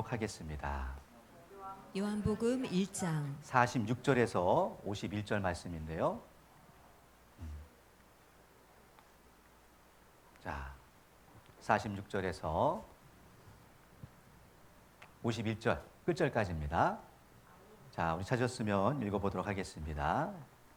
읽어보도록 하겠습니다. 요한복음 1장 46절에서 51절 말씀인데요. 자, 46절에서 51절 끝절까지입니다. 자, 우리 찾았으면 읽어보도록 하겠습니다.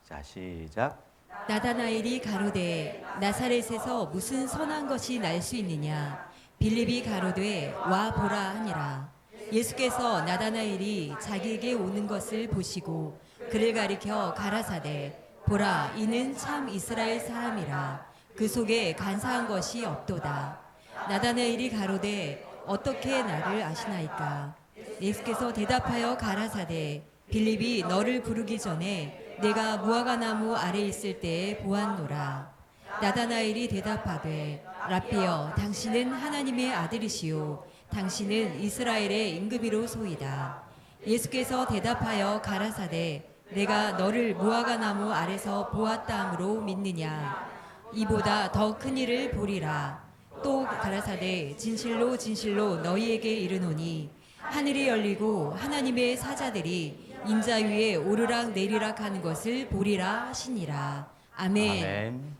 자, 시작. 나다나엘이 가로되 나사렛에서 무슨 선한 것이 날 수 있느냐 빌립이 가로되 와 보라 하니라. 예수께서 나다나엘이 자기에게 오는 것을 보시고 그를 가리켜 가라사대 보라 이는 참 이스라엘 사람이라 그 속에 간사한 것이 없도다. 나다나엘이 가로되 어떻게 나를 아시나이까. 예수께서 대답하여 가라사대 빌립이 너를 부르기 전에 내가 무화과나무 아래 있을 때에 보았노라. 나다나엘이 대답하되 라삐여 당신은 하나님의 아들이시오 당신은 이스라엘의 임금이로소이다. 예수께서 대답하여 가라사대 내가 너를 무화과나무 아래서 보았다 함으로 믿느냐. 이보다 더 큰 일을 보리라. 또 가라사대 진실로 진실로 너희에게 이르노니 하늘이 열리고 하나님의 사자들이 인자 위에 오르락 내리락 하는 것을 보리라 하시니라. 아멘. 아멘.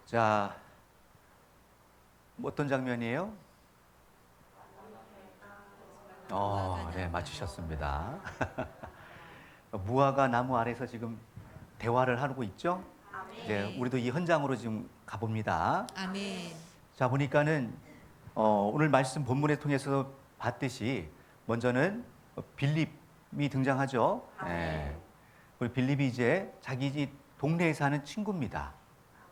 자, 어떤 장면이에요? 네, 맞추셨습니다. 무화과 나무 아래서 지금 대화를 하고 있죠? 이제 우리도 이 현장으로 지금 가봅니다. 아멘. 자, 보니까는 오늘 말씀 본문에 통해서 봤듯이 먼저는 빌립이 등장하죠. 네. 우리 빌립이 이제 자기 집 동네에 사는 친구입니다.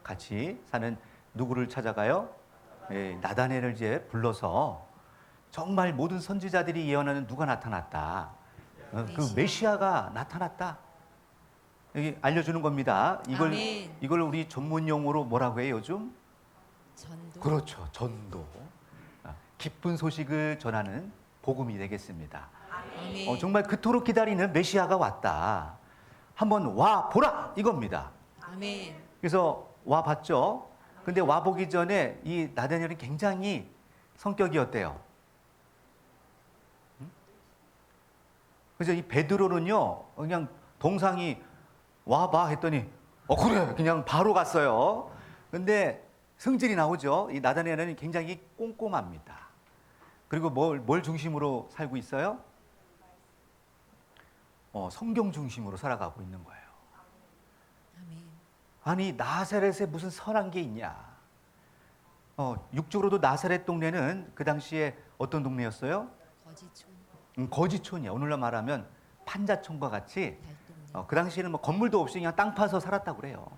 같이 사는 누구를 찾아가요? 나다나엘을 이제 불러서 정말 모든 선지자들이 예언하는 누가 나타났다. 그 메시아가 나타났다. 여기 알려주는 겁니다. 이걸 우리 전문 용어로 뭐라고 해요, 요즘? 전도. 그렇죠, 전도. 기쁜 소식을 전하는 복음이 되겠습니다. 정말 그토록 기다리는 메시아가 왔다. 한번 와 보라 이겁니다. 아멘. 그래서 와 봤죠. 근데 와 보기 전에 이 나다나엘은 굉장히 성격이 어때요? 그래서 이 베드로는요 그냥 동상이 와봐 했더니 그래 그냥 바로 갔어요. 근데 성질이 나오죠. 이 나다나엘은 굉장히 꼼꼼합니다. 그리고 뭘 중심으로 살고 있어요? 성경 중심으로 살아가고 있는 거예요. 아멘. 아니 나사렛에 무슨 선한 게 있냐? 육적으로도 나사렛 동네는 그 당시에 어떤 동네였어요? 거지촌. 거지촌이야. 오늘날 말하면 판자촌과 같이 달동네. 그 당시에는 뭐 건물도 없이 그냥 땅 파서 살았다고 그래요.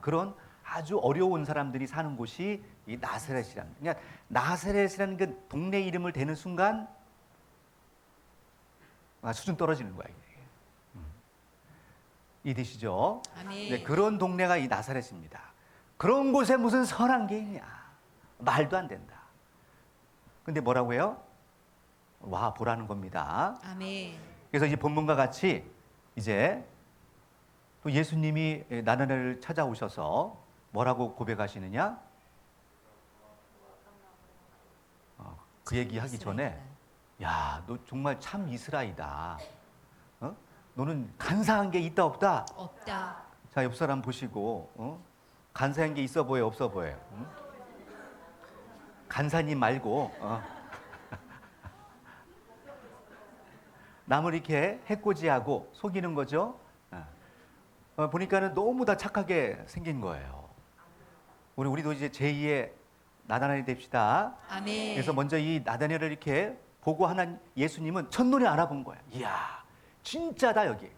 그런 아주 어려운 사람들이 사는 곳이 이 나사렛이라는. 그러니까 나사렛이라는 그 동네 이름을 대는 순간 수준 떨어지는 거야. 이해되시죠? 아멘. 네, 그런 동네가 이 나사렛입니다. 그런 곳에 무슨 선한 게 있냐? 말도 안 된다. 근데 뭐라고 해요? 와 보라는 겁니다. 아멘. 그래서 이 본문과 같이 이제 또 예수님이 나다나엘을 찾아오셔서 뭐라고 고백하시느냐? 그 얘기하기 전에 야, 너 정말 참 이스라엘이다. 너는 간사한 게 있다 없다? 없다. 자, 옆 사람 보시고 간사한 게 있어 보여 없어 보여? 간사님 말고 남을 이렇게 해코지하고 속이는 거죠. 보니까는 너무 다 착하게 생긴 거예요. 우리도 이제 제2의 나다나엘이 됩시다. 아멘. 그래서 먼저 이 나다나엘을 이렇게 보고 하는 예수님은 첫눈에 알아본 거예요. 이야, 진짜다 여기.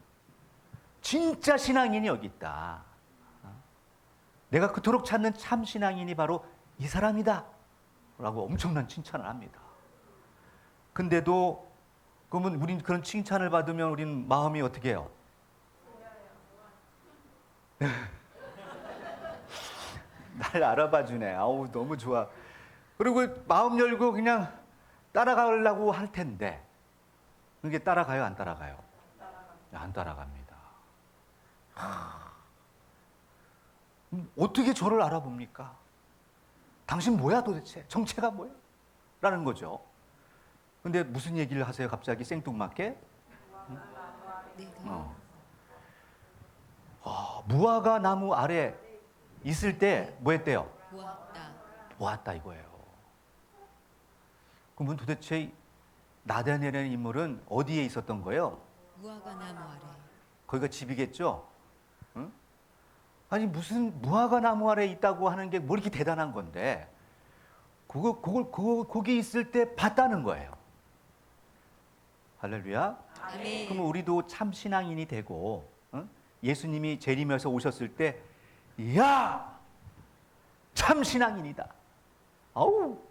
진짜 신앙인이 여기 있다. 내가 그토록 찾는 참 신앙인이 바로 이 사람이다. 라고 엄청난 칭찬을 합니다. 근데도 그러면 우린 그런 칭찬을 받으면 우린 마음이 어떻게 해요? 날 알아봐 주네. 아우 너무 좋아. 그리고 마음 열고 그냥 따라가려고 할 텐데 그게 따라가요 안 따라가요? 안 따라갑니다. 어떻게 저를 알아봅니까? 당신 뭐야 도대체? 정체가 뭐야? 라는 거죠. 근데 무슨 얘기를 하세요? 갑자기 생뚱맞게? 네. 무화과 나무 아래 있을 때 뭐 했대요? 보았다. 보았다 이거예요. 그러면 도대체 나다니엘이라는 인물은 어디에 있었던 거예요? 무화과 나무 아래. 거기가 집이겠죠? 응? 아니 무슨 무화과 나무 아래 있다고 하는 게 뭐 이렇게 대단한 건데 거기 있을 때 봤다는 거예요. 할렐루야. 아멘. 그러면 우리도 참 신앙인이 되고 응? 예수님이 재림해서 오셨을 때 이야 참 신앙인이다. 아우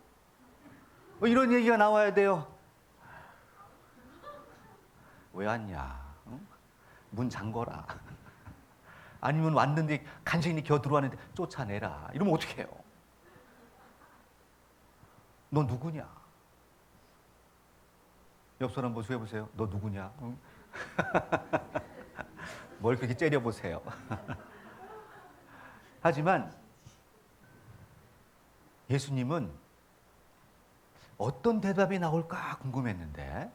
뭐 이런 얘기가 나와야 돼요. 왜 왔냐? 응? 문 잠궈라. 아니면 왔는데 간신히 겨 들어왔는데 쫓아내라. 이러면 어떻게 해요? 너 누구냐? 옆 사람 보세요, 보세요. 너 누구냐? 응? 뭘 그렇게 째려보세요. 하지만 예수님은 어떤 대답이 나올까 궁금했는데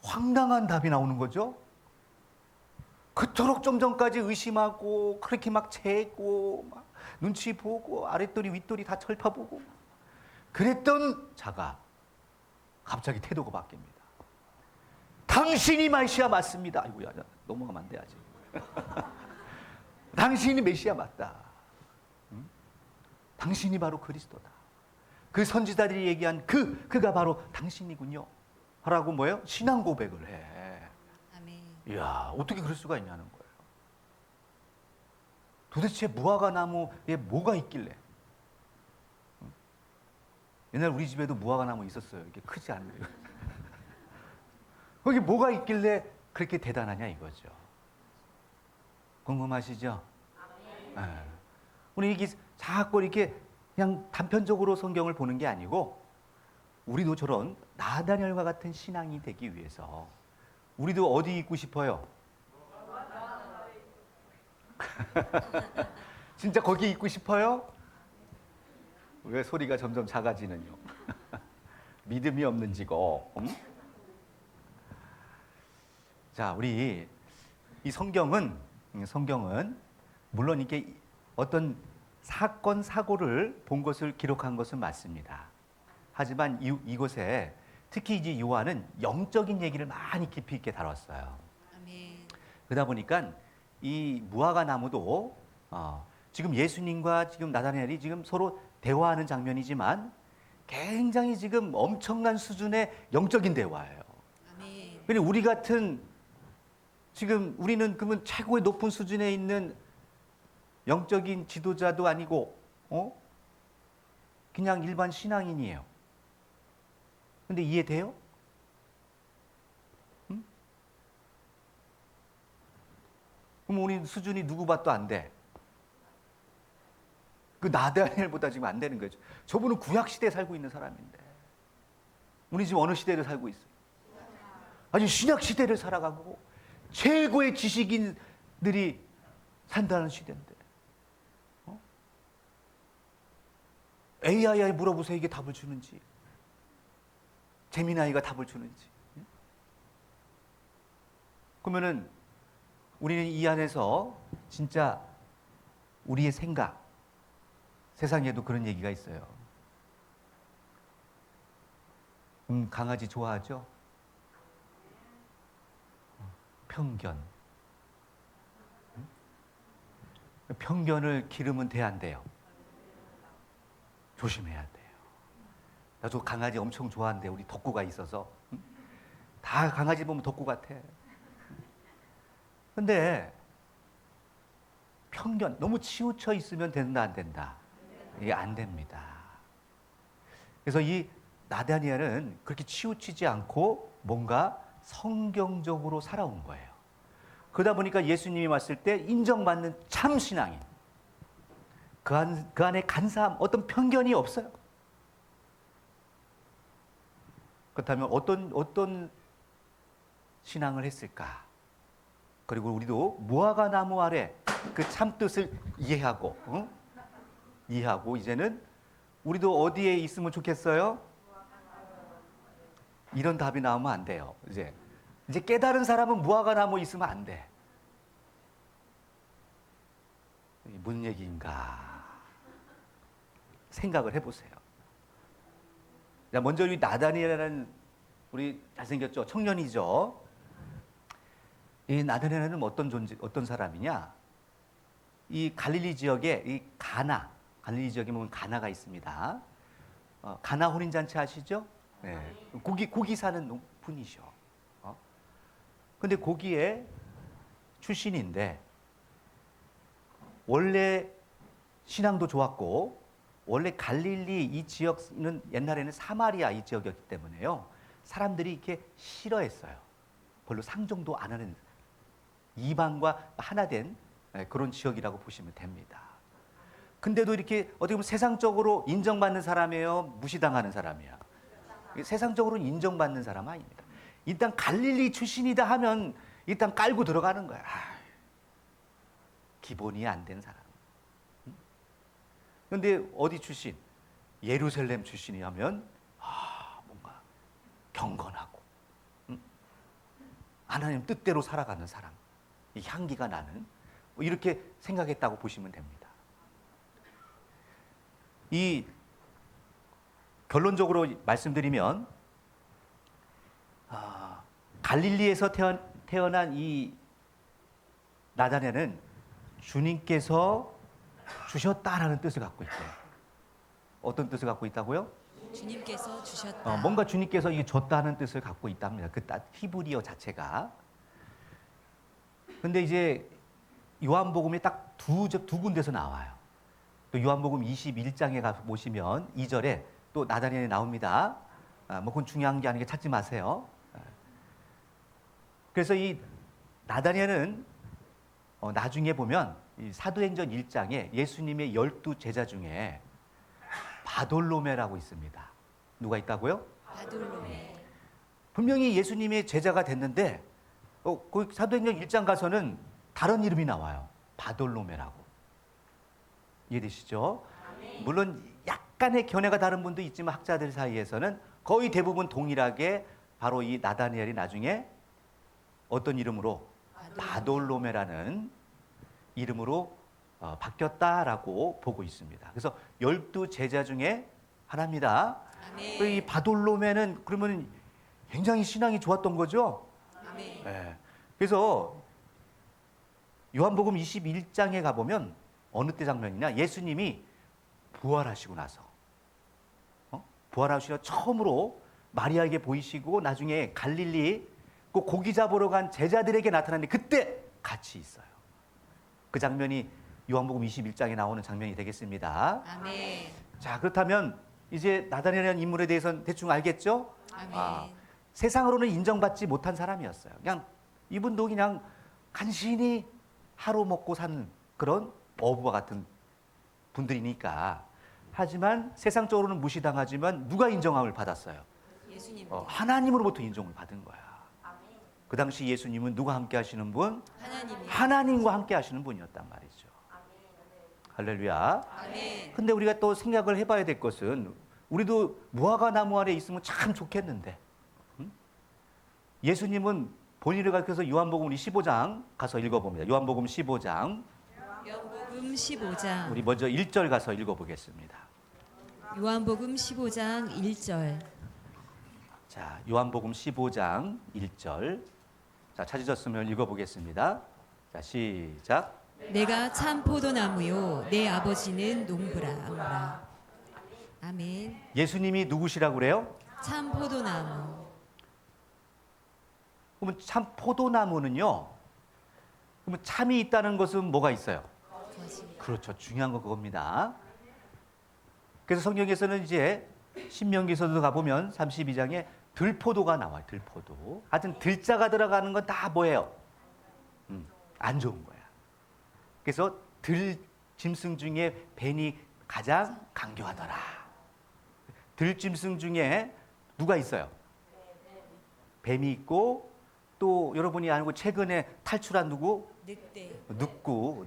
황당한 답이 나오는 거죠. 그토록 좀 전까지 의심하고 그렇게 막 재고 막 눈치 보고 아랫도리 윗도리 다 철파보고 그랬던 자가 갑자기 태도가 바뀝니다. 당신이 메시아 맞습니다. 아이고야, 넘어가면 안 돼 아직. 당신이 메시아 맞다. 응? 당신이 바로 그리스도다. 그 선지자들이 얘기한 그가 바로 당신이군요. 하라고 뭐예요? 신앙 고백을 해. 아멘. 이야, 어떻게 그럴 수가 있냐는 거예요. 도대체 무화과 나무에 뭐가 있길래? 응? 옛날 우리 집에도 무화과 나무 있었어요. 이렇게 크지 않아요. 거기 뭐가 있길래 그렇게 대단하냐 이거죠. 궁금하시죠? 네. 우리 이게 자꾸 이렇게 그냥 단편적으로 성경을 보는 게 아니고 우리도 저런 나다니엘과 같은 신앙이 되기 위해서 우리도 어디 있고 싶어요? 진짜 거기 있고 싶어요? 왜 소리가 점점 작아지는요? 믿음이 없는지고. 자, 우리 이 성경은 물론 이게 어떤 사건 사고를 본 것을 기록한 것은 맞습니다. 하지만 이곳에 특히 이제 요한은 영적인 얘기를 많이 깊이 있게 다뤘어요. 아멘. 그러다 보니까 이 무화과 나무도 지금 예수님과 지금 나다니엘이 지금 서로 대화하는 장면이지만 굉장히 지금 엄청난 수준의 영적인 대화예요. 아멘. 근데 우리 같은 지금 우리는 그러면 최고의 높은 수준에 있는 영적인 지도자도 아니고 그냥 일반 신앙인이에요. 근데 이해돼요? 응? 그럼 우리 수준이 누구 봐도 안 돼. 그 나다니엘보다 지금 안 되는 거죠. 저분은 구약 시대에 살고 있는 사람인데 우리 지금 어느 시대를 살고 있어요? 아주 신약 시대를 살아가고 최고의 지식인들이 산다는 시대인데 AI에 물어보세요. 이게 답을 주는지 재미나이가 답을 주는지. 그러면은 우리는 이 안에서 진짜 우리의 생각, 세상에도 그런 얘기가 있어요. 강아지 좋아하죠? 편견. 편견을 기르면 돼, 안 돼요? 조심해야 돼요. 나도 강아지 엄청 좋아하는데 우리 덕구가 있어서 다 강아지 보면 덕구 같아. 근데 편견, 너무 치우쳐 있으면 된다, 안 된다? 이게 안 됩니다. 그래서 이 나다니엘은 그렇게 치우치지 않고 뭔가 성경적으로 살아온 거예요. 그러다 보니까 예수님이 왔을 때 인정받는 참 신앙인. 그 안에 간사함, 어떤 편견이 없어요. 그렇다면 어떤 신앙을 했을까? 그리고 우리도 무화과 나무 아래 그 참뜻을 이해하고 이제는 우리도 어디에 있으면 좋겠어요? 이런 답이 나오면 안 돼요. 이제 깨달은 사람은 무화과 나무 있으면 안 돼. 이게 무슨 얘기인가 생각을 해보세요. 자, 먼저 이 나다니엘이라는 우리 잘생겼죠? 청년이죠. 이 나다니엘은 어떤 사람이냐? 이 갈릴리 지역에 이 갈릴리 지역에 보면 가나가 있습니다. 가나 혼인잔치 아시죠? 네. 고기 사는 분이죠. 근데 거기에 출신인데 원래 신앙도 좋았고 원래 갈릴리 이 지역은 옛날에는 사마리아 이 지역이었기 때문에요. 사람들이 이렇게 싫어했어요. 별로 상종도 안 하는 이방과 하나 된 그런 지역이라고 보시면 됩니다. 근데도 이렇게 어떻게 보면 세상적으로 인정받는 사람이에요? 무시당하는 사람이야? 세상적으로는 인정받는 사람 아닙니다. 일단 갈릴리 출신이다 하면 일단 깔고 들어가는 거야. 기본이 안 된 사람. 그런데 어디 출신? 예루살렘 출신이라면 뭔가 경건하고 하나님 뜻대로 살아가는 사람, 이 향기가 나는 이렇게 생각했다고 보시면 됩니다. 이 결론적으로 말씀드리면 갈릴리에서 태어난 이 나다니엘은 주님께서 주셨다라는 뜻을 갖고 있대요. 어떤 뜻을 갖고 있다고요? 주님께서 주셨다. 뭔가 주님께서 이게 줬다는 뜻을 갖고 있답니다. 그 히브리어 자체가. 근데 이제 요한복음에 딱 두 군데서 나와요. 또 요한복음 21장에 가서 보시면 2절에 또 나다니엘이 나옵니다. 그건 중요한 게 아니니까 찾지 마세요. 그래서 이 나다니엘은 나중에 보면 이 사도행전 1장에 예수님의 12 제자 중에 바돌로메라고 있습니다. 누가 있다고요? 바돌로메. 분명히 예수님의 제자가 됐는데 그 사도행전 1장 가서는 다른 이름이 나와요. 바돌로메라고. 이해되시죠? 물론 약간의 견해가 다른 분도 있지만 학자들 사이에서는 거의 대부분 동일하게 바로 이 나다니엘이 나중에 어떤 이름으로 바돌로메라는 이름으로 바뀌었다라고 보고 있습니다. 그래서 12 제자 중에 하나입니다. 아멘. 이 바돌로메는 그러면 굉장히 신앙이 좋았던 거죠? 아멘. 네. 그래서 요한복음 21장에 가보면 어느 때 장면이냐? 예수님이 부활하시고 나서 부활하시고 처음으로 마리아에게 보이시고 나중에 갈릴리 그 고기 잡으러 간 제자들에게 나타났는데 그때 같이 있어요. 그 장면이 요한복음 21장에 나오는 장면이 되겠습니다. 아멘. 자, 그렇다면 이제 나다니엘이라는 인물에 대해서는 대충 알겠죠? 아멘. 세상으로는 인정받지 못한 사람이었어요. 그냥 이분도 그냥 간신히 하루 먹고 사는 그런 어부와 같은 분들이니까. 하지만 세상적으로는 무시당하지만 누가 인정함을 받았어요? 예수님. 하나님으로부터 인정을 받은 거야. 그 당시 예수님은 누가 함께 하시는 분? 하나님이. 하나님과 함께 하시는 분이었단 말이죠. 할렐루야. 아멘. 근데 우리가 또 생각을 해봐야 될 것은 우리도 무화과 나무 아래 있으면 참 좋겠는데 예수님은 본인을 가르쳐서 요한복음 15장 가서 읽어봅니다. 요한복음 15장 요한복음 15장. 우리 먼저 1절 가서 읽어보겠습니다. 요한복음 15장 1절. 자, 요한복음 15장 1절. 자, 찾으셨으면 읽어보겠습니다. 자, 시작. 내가 참 포도나무요 내 아버지는 농부라. 아멘. 예수님이 누구시라고 그래요? 참 포도나무. 그러면 참 포도나무는요. 그러면 참이 있다는 것은 뭐가 있어요? 그렇죠. 중요한 건 그겁니다. 그래서 성경에서는 이제 신명기서도 가보면 32장에 들포도가 나와요. 들포도. 하여튼 들자가 들어가는 건 다 뭐예요? 안 좋은 거야. 그래서 들 짐승 중에 뱀이 가장 강교하더라. 들 짐승 중에 누가 있어요? 뱀이 있고 또 여러분이 알고 최근에 탈출한 누구? 늑대. 늑구.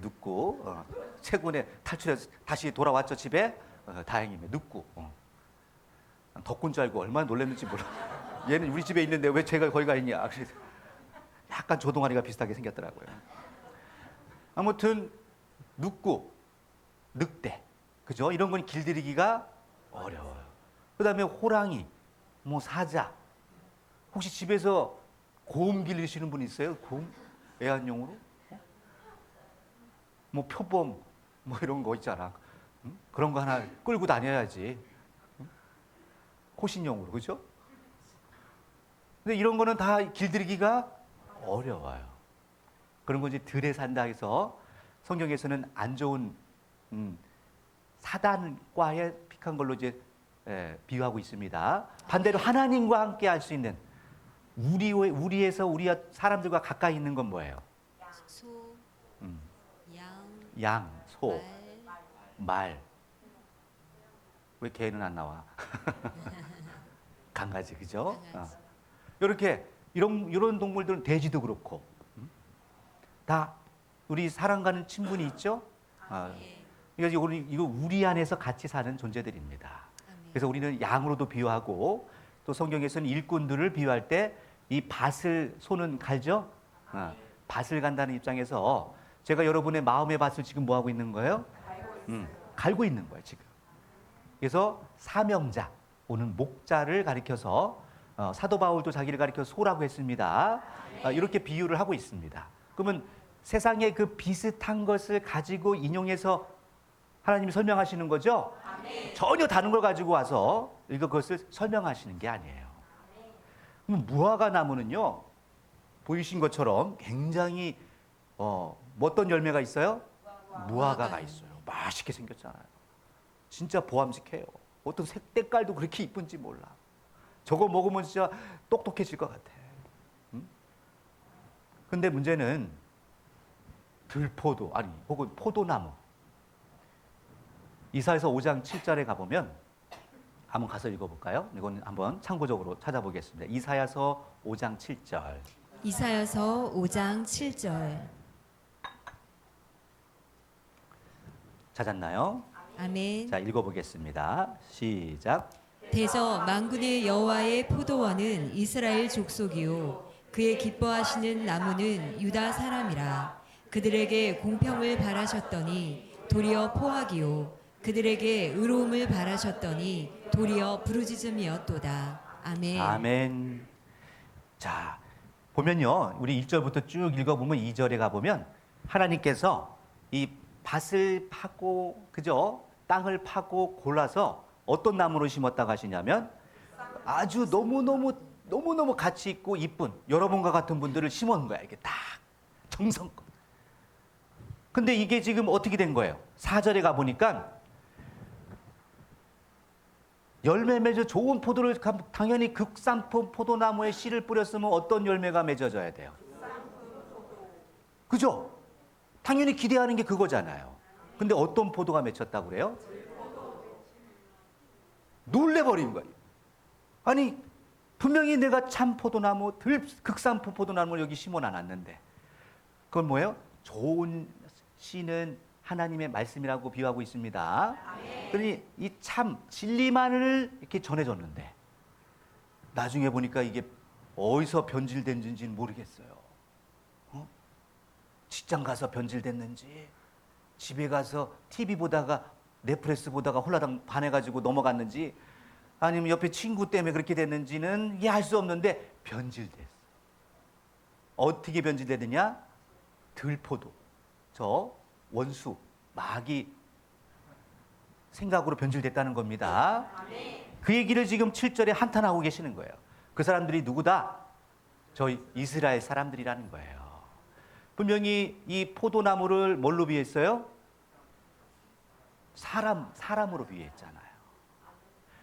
최근에 탈출해서 다시 돌아왔죠 집에. 다행이네. 늑구. 덕군 줄 알고 얼마나 놀랐는지 몰라. 얘는 우리 집에 있는데 왜 제가 거기 가 있냐. 그래서 약간 조동아리가 비슷하게 생겼더라고요. 아무튼 눕고 늑대, 그죠? 이런 건 길들이기가 어려워요. 그다음에 호랑이, 뭐 사자. 혹시 집에서 곰 기르시는 분 있어요? 곰? 애완용으로? 뭐 표범, 뭐 이런 거 있잖아. 응? 그런 거 하나 끌고 다녀야지. 응? 호신용으로, 그죠? 근데 이런 거는 다 길들이기가 어려워요. 그런 거 이제 들에 산다 해서 성경에서는 안 좋은 사단과에 픽한 걸로 이제 비유하고 있습니다. 반대로 하나님과 함께 할 수 있는 우리에서 우리 사람들과 가까이 있는 건 뭐예요? 소, 음, 양, 양, 소, 말, 말. 왜 개는 안 나와? 강아지, 그죠? 강아지. 이렇게 이런 동물들은 돼지도 그렇고 다 우리 사랑가는 친분이 있죠. 그러니까 이거 우리 안에서 같이 사는 존재들입니다. 아멘. 그래서 우리는 양으로도 비유하고 또 성경에서는 일꾼들을 비유할 때 이 밭을 소는 갈죠. 밭을 간다는 입장에서 제가 여러분의 마음의 밭을 지금 뭐 하고 있는 거예요? 갈고 있는 거예요 지금. 그래서 사명자, 오는 목자를 가리켜서 사도 바울도 자기를 가리켜 소라고 했습니다. 이렇게 비유를 하고 있습니다. 그러면 세상에 그 비슷한 것을 가지고 인용해서 하나님이 설명하시는 거죠? 전혀 다른 걸 가지고 와서 그것을 설명하시는 게 아니에요. 그럼 무화과 나무는요, 보이신 것처럼 굉장히 뭐 어떤 열매가 있어요? 무화과가 있어요. 맛있게 생겼잖아요. 진짜 보암직해요. 어떤 색깔도 그렇게 이쁜지 몰라. 저거 먹으면 진짜 똑똑해질 것 같아. 근데 문제는 들포도 아니 혹은 포도나무. 이사야서 5장 7절에 가보면 한번 가서 읽어볼까요? 이건 한번 참고적으로 찾아보겠습니다. 이사야서 5장 7절. 이사야서 5장 7절. 찾았나요? 아멘. 자, 읽어보겠습니다. 시작. 대저 만군의 여호와의 포도원은 이스라엘 족속이요 그의 기뻐하시는 나무는 유다 사람이라. 그들에게 공평을 바라셨더니 도리어 포악이요 그들에게 의로움을 바라셨더니 도리어 부르짖음이었도다. 아멘. 아멘. 자, 보면요. 우리 1절부터 쭉 읽어보면 2절에 가보면 하나님께서 이 밭을 파고, 그죠? 땅을 파고 골라서 어떤 나무로 심었다고 하시냐면 아주 너무너무 가치 있고 이쁜 여러분과 같은 분들을 심은 거야. 이게 딱 정성껏. 근데 이게 지금 어떻게 된 거예요? 4절에 가보니까 열매 맺어 좋은 포도를 당연히 극산품 포도나무에 씨를 뿌렸으면 어떤 열매가 맺어져야 돼요? 그죠? 당연히 기대하는 게 그거잖아요. 근데 어떤 포도가 맺혔다고 그래요? 놀래버린 거예요. 아니 분명히 내가 참 포도나무, 극산품 포도나무를 여기 심어놨는데 그건 뭐예요? 좋은 씨는 하나님의 말씀이라고 비유하고 있습니다. 그러니 이 참 진리만을 이렇게 전해줬는데 나중에 보니까 이게 어디서 변질됐는지는 모르겠어요. 직장 가서 변질됐는지 집에 가서 TV 보다가 넷플릭스 보다가 홀라당 반해가지고 넘어갔는지 아니면 옆에 친구 때문에 그렇게 됐는지는 이게 알 수 없는데 변질됐어. 어떻게 변질되느냐? 들포도, 저 원수, 마귀 생각으로 변질됐다는 겁니다. 그 얘기를 지금 7절에 한탄하고 계시는 거예요. 그 사람들이 누구다? 저희 이스라엘 사람들이라는 거예요. 분명히 이 포도나무를 뭘로 비유했어요? 사람으로 비유했잖아요.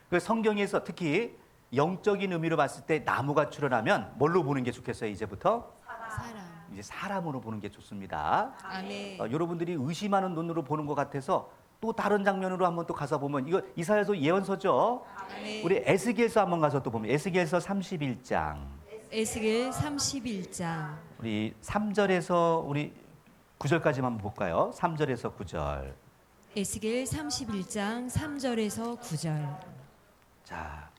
그 성경에서 특히 영적인 의미로 봤을 때 나무가 출현하면 뭘로 보는 게 좋겠어요? 이제부터? 사람. 이제 사람으로 보는 게 좋습니다. 아멘. 여러분들이 의심하는 눈으로 보는 것 같아서 또 다른 장면으로 한번 또 가서 보면 이거 이사야서 예언서죠. 아멘. 우리 에스겔서 한번 가서 또 보면 에스겔서 31장. 에스겔 31장. 우리 3절에서 우리 9절까지만 한번 볼까요? 3절에서 9절. 에스겔 31장 3절에서 9절. 자,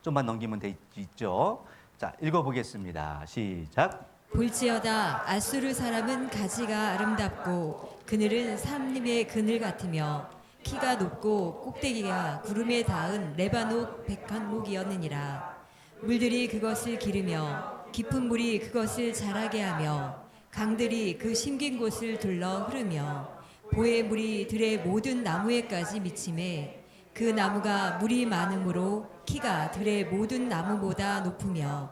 좀만 넘기면 돼 있죠. 자, 읽어보겠습니다. 시작. 볼지어다 아수르 사람은 가지가 아름답고 그늘은 산림의 그늘 같으며 키가 높고 꼭대기가 구름에 닿은 레바논 백향목이었느니라. 물들이 그것을 기르며 깊은 물이 그것을 자라게 하며 강들이 그 심긴 곳을 둘러 흐르며 보의 물이 들의 모든 나무에까지 미침에 그 나무가 물이 많으므로 키가 들의 모든 나무보다 높으며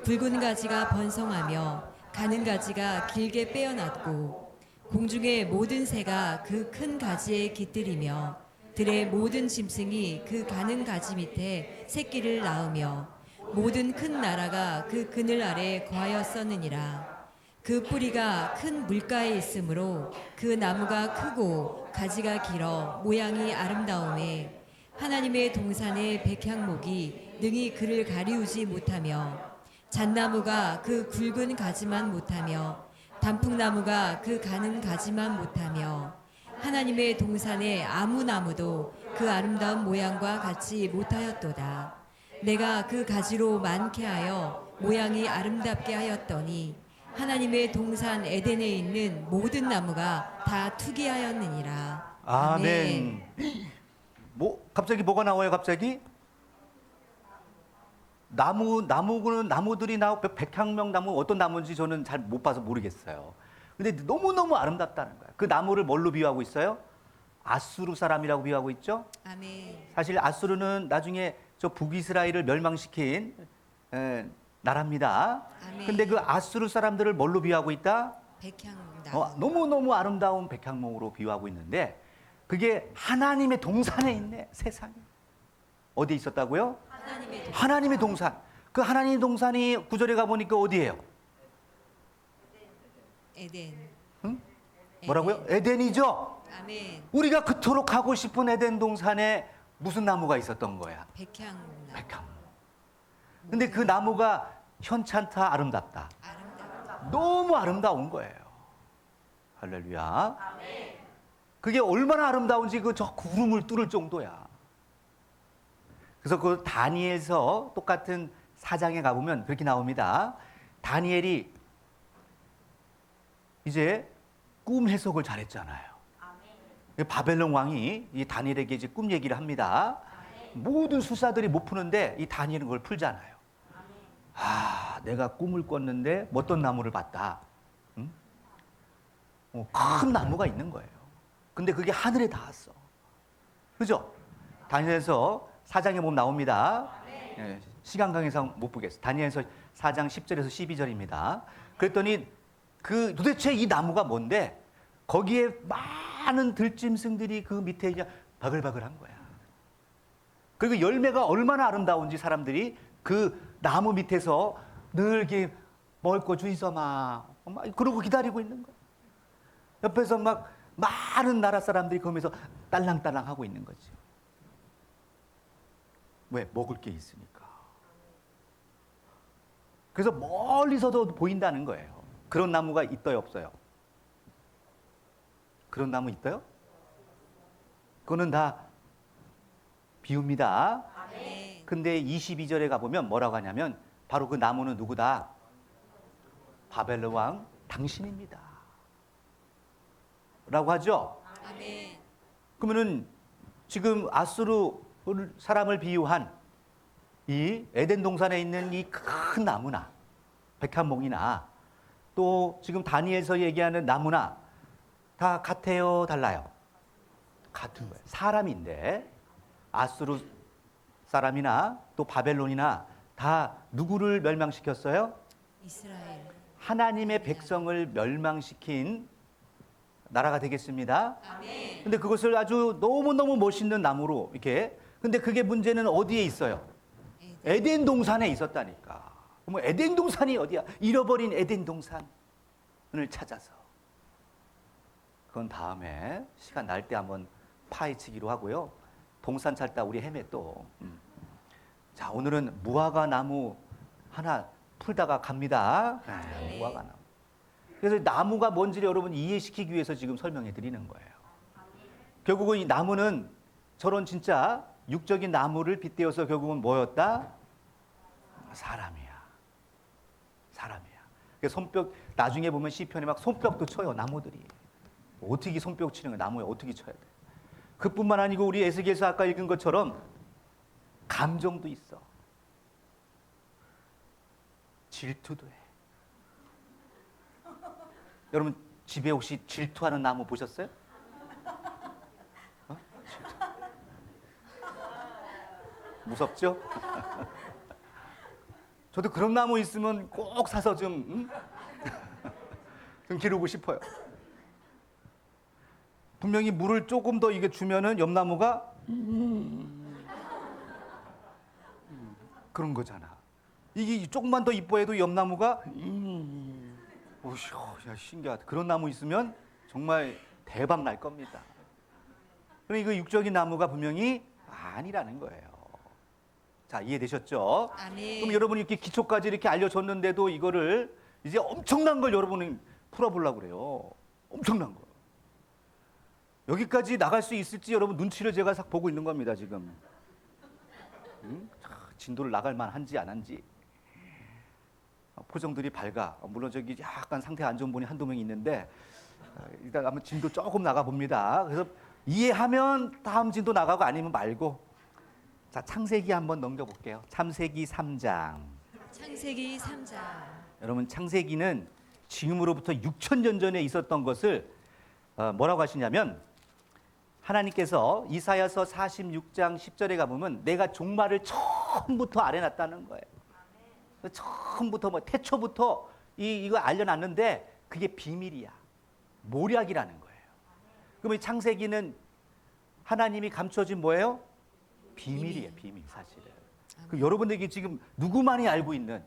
붉은 가지가 번성하며 가는 가지가 길게 빼어났고 공중의 모든 새가 그 큰 가지에 깃들이며 들의 모든 짐승이 그 가는 가지 밑에 새끼를 낳으며 모든 큰 나라가 그 그늘 아래 거하였었느니라. 그 뿌리가 큰 물가에 있으므로 그 나무가 크고 가지가 길어 모양이 아름다움에 하나님의 동산의 백향목이 능히 그를 가리우지 못하며 잣나무가 그 굵은 가지만 못하며 단풍나무가 그 가는 가지만 못하며 하나님의 동산의 아무 나무도 그 아름다운 모양과 같이 못하였도다. 내가 그 가지로 많게 하여 모양이 아름답게 하였더니 하나님의 동산 에덴에 있는 모든 나무가 다 투기하였느니라. 아멘. 갑자기 뭐가 나와요, 갑자기? 나무들이 나오고 백향명 나무 어떤 나무인지 저는 잘 못 봐서 모르겠어요. 근데 너무너무 아름답다는 거야. 그 나무를 뭘로 비유하고 있어요? 아수르 사람이라고 비유하고 있죠? 아멘. 사실 아수르는 나중에 저 북이스라엘을 멸망시킨 나라입니다. 아멘. 근데 그 아수르 사람들을 뭘로 비유하고 있다? 백향나무. 너무너무 아름다운 백향목으로 비유하고 있는데 그게 하나님의 동산에 있네, 세상에. 어디에 있었다고요? 하나님의 동산. 그 하나님의 동산이 구절에 가보니까 어디예요? 에덴. 응? 뭐라고요? 에덴이죠? 아멘. 우리가 그토록 가고 싶은 에덴 동산에 무슨 나무가 있었던 거야? 백향나무. 백향. 근데 그 나무가 현찮다, 아름답다. 아름답다. 너무 아름다운 거예요. 할렐루야. 그게 얼마나 아름다운지 그 저 구름을 뚫을 정도야. 그래서 그 다니엘서 똑같은 사장에 가보면 그렇게 나옵니다. 다니엘이 이제 꿈 해석을 잘했잖아요. 바벨론 왕이 이 다니엘에게 이제 꿈 얘기를 합니다. 모든 수사들이 못 푸는데 이 다니엘은 그걸 풀잖아요. 내가 꿈을 꿨는데 어떤 나무를 봤다. 응? 큰 나무가 있는 거예요. 근데 그게 하늘에 닿았어. 그죠? 다니엘서 4장에 보면 나옵니다. 예, 시간 관계상 못 보겠어요. 다니엘서 4장 10절에서 12절입니다. 그랬더니 도대체 이 나무가 뭔데 거기에 많은 들짐승들이 그 밑에 그냥 바글바글한 거야. 그리고 열매가 얼마나 아름다운지 사람들이 그 나무 밑에서 늘 이렇게 먹을 거 주이서마 그러고 기다리고 있는 거야. 옆에서 막 많은 나라 사람들이 거기서 딸랑딸랑 하고 있는 거지. 왜? 먹을 게 있으니까. 그래서 멀리서도 보인다는 거예요. 그런 나무가 있어요, 없어요? 그런 나무 있어요? 그거는 다 비웁니다. 근데 22절에 가보면 뭐라고 하냐면 바로 그 나무는 누구다? 바벨론 왕 당신입니다. 라고 하죠. 아멘. 그러면은 지금 아수르 사람을 비유한 이 에덴 동산에 있는 이 큰 나무나 백향목이나 또 지금 다니엘서 얘기하는 나무나 다 같아요, 달라요? 같은 거예요. 사람인데 아수르 사람이나 또 바벨론이나 다 누구를 멸망시켰어요? 이스라엘. 하나님의 백성을 멸망시킨 나라가 되겠습니다. 아멘. 근데 그것을 아주 너무너무 멋있는 나무로 이렇게. 근데 그게 문제는 어디에 있어요? 에덴 동산에 있었다니까. 그럼 에덴 동산이 어디야? 잃어버린 에덴 동산을 찾아서. 그건 다음에 시간 날 때 한번 파헤치기로 하고요. 동산 찾다 우리 헤매 또. 자, 오늘은 무화과 나무 하나 풀다가 갑니다. 무화과 나무. 그래서 나무가 뭔지를 여러분 이해시키기 위해서 지금 설명해 드리는 거예요. 결국은 이 나무는 저런 진짜 육적인 나무를 빗대어서 결국은 뭐였다? 사람이야. 사람이야. 그 손뼉 나중에 보면 시편에 막 손뼉도 쳐요 나무들이. 어떻게 손뼉 치는 거야? 나무에 어떻게 쳐야 돼? 그뿐만 아니고 우리 에스겔서 아까 읽은 것처럼 감정도 있어. 질투도 해. 여러분 집에 혹시 질투하는 나무 보셨어요? 질투. 무섭죠? 저도 그런 나무 있으면 꼭 사서 좀 기르고 싶어요. 분명히 물을 조금 더 이게 주면은 옆나무가 그런 거잖아. 이게 조금만 더 이뻐해도 옆나무가 오쇼, 야 신기하다. 그런 나무 있으면 정말 대박 날 겁니다. 그럼 이거 육적인 나무가 분명히 아니라는 거예요. 자, 이해되셨죠? 아멘. 그럼 여러분이 이렇게 기초까지 이렇게 알려줬는데도 이거를 이제 엄청난 걸 여러분이 풀어보려고 그래요. 엄청난 거. 여기까지 나갈 수 있을지 여러분 눈치를 제가 싹 보고 있는 겁니다, 지금. 진도를 나갈 만한지 안 한지. 표정들이 밝아. 물론 저기 약간 상태가 안 좋은 분이 한두 명 있는데 일단 한번 진도 조금 나가 봅니다. 그래서 이해하면 다음 진도 나가고 아니면 말고. 자, 창세기 한번 넘겨볼게요. 창세기 3장. 창세기 3장. 여러분 창세기는 지금으로부터 6,000년 전에 있었던 것을 뭐라고 하시냐면 하나님께서 이사야서 46장 10절에 가보면 내가 종말을 처음부터 알아놨다는 거예요. 처음부터 뭐 태초부터 이거 알려놨는데 그게 비밀이야. 모략이라는 거예요. 그러면 창세기는 하나님이 감춰진 뭐예요? 비밀이에요. 비밀 사실은. 그 여러분들에게 지금 누구만이 알고 있는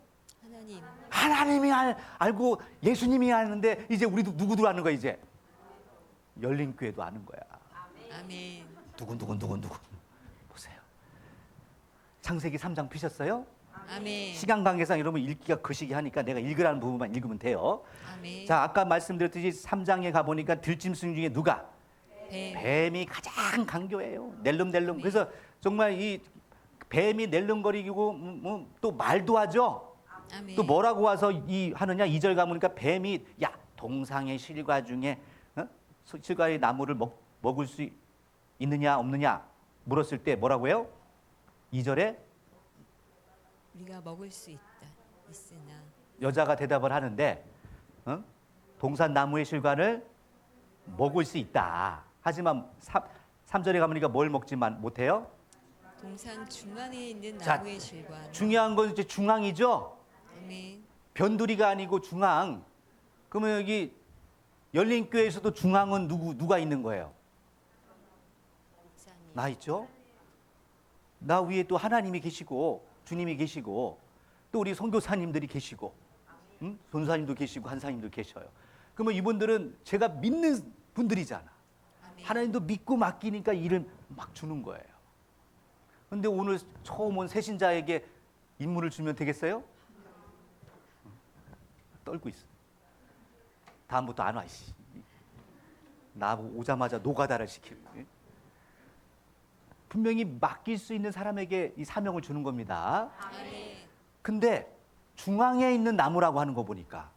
하나님이 알고 예수님이 아는데 이제 우리도 누구들 아는 거야 이제? 열린교회도 아는 거야. 아멘. 누군 보세요. 창세기 3장 피셨어요? 아멘. 시간 관계상 여러분 읽기가 거시기 하니까 내가 읽으라는 부분만 읽으면 돼요. 아멘. 자, 아까 말씀드렸듯이 3장에 가보니까 들짐승 중에 누가? 뱀. 뱀이 가장 강교해요. 낼름낼름. 그래서 정말 이 뱀이 낼름거리고 또 말도 하죠. 아멘. 또 뭐라고 와서 하느냐? 2절 가보니까 뱀이 야 동상의 실과 중에 실과의 나무를 먹을 수 있느냐 없느냐 물었을 때 뭐라고 해요? 2절에 우리가 먹을 수 있으나 여자가 대답을 하는데 동산 나무의 실과를 먹을 수 있다. 하지만 3절에 가보니까 뭘 먹지만 못해요? 동산 중앙에 있는 자, 나무의 실과. 중요한 건 이제 중앙이죠. 아멘. 변두리가 아니고 중앙. 그러면 여기 열린교회에서도 중앙은 누가 있는 거예요? 목사님. 나 있죠? 나 위에 또 하나님이 계시고 주님이 계시고 또 우리 선교사님들이 계시고 전사님도 계시고 한사님도 계셔요. 그러면 이분들은 제가 믿는 분들이잖아. 아멘. 하나님도 믿고 맡기니까 일을 막 주는 거예요. 그런데 오늘 처음 온 새신자에게 임무를 주면 되겠어요? 떨고 있어. 다음부터 안 와. 나 오자마자 노가다를 시키고. 분명히 맡길 수 있는 사람에게 이 사명을 주는 겁니다. 아멘. 근데 중앙에 있는 나무라고 하는 거 보니까